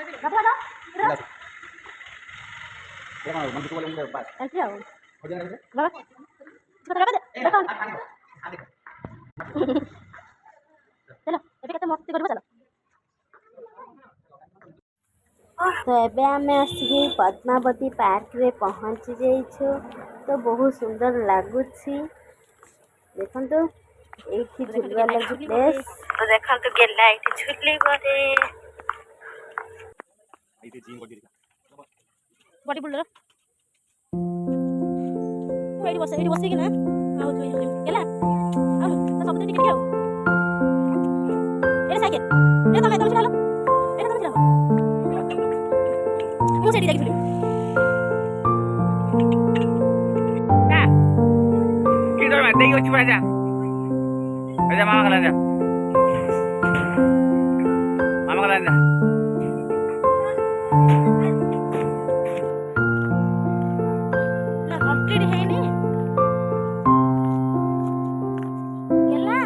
तो एबे आमे आसिक पद्मावती पार्क रे पहुँची जाइछु। तो बहुत सुंदर लगुछि देखन तो एठी झुलवा लगी प्लेस। तो देखन तो गेला एठी झुली बरे बॉडी बिल्डर एठी बसी कि ना आउ गेला आ सब दिन टिके आउ ए साइकिल ए तमे चला ए तमे चला मु सेठी जाई झुली का की दर में देई अछि बाजा आजा मामा कला जा मामा कला जा ना कंप्लीट है ने गेला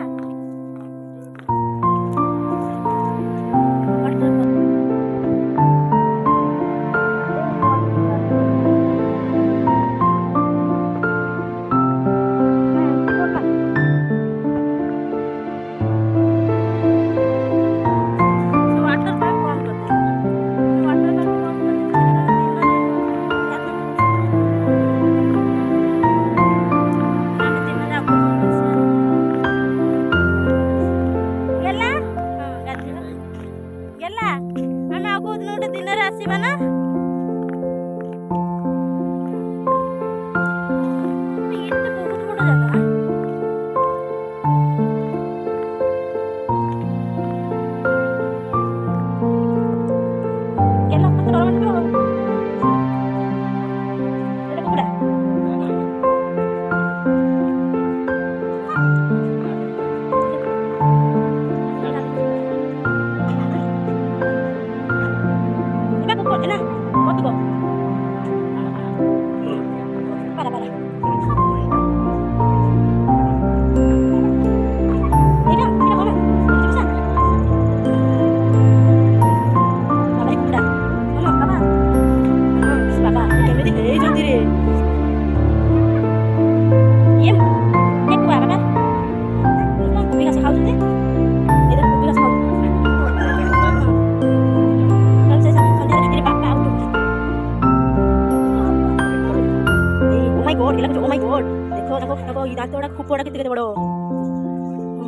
दांतोड़ा खुपोड़ा कितने बड़ो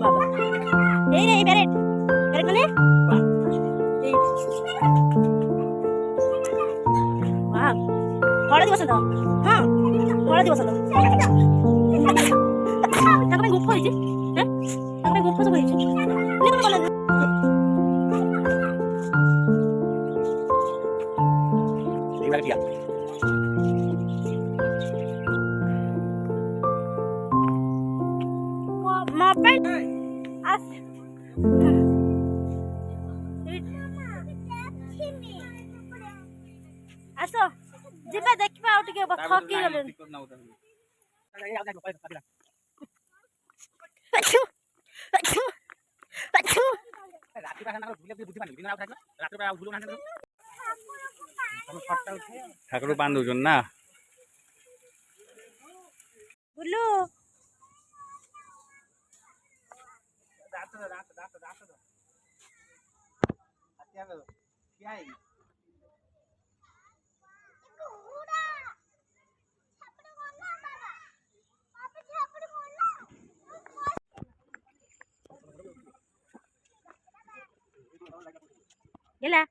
बाबा ए रे बैरेट बैरेट माने वाह हळदी बसंत हां हळदी बसंत ताका में गुप्पो हिची हैं ताका में गुप्पो सब हिची ने तमे बोला ठीक है किया आसो जिबा देखबा आ टिके थकी गेले ठाकुर बांधु जन ना बुल्लू क्या है गेला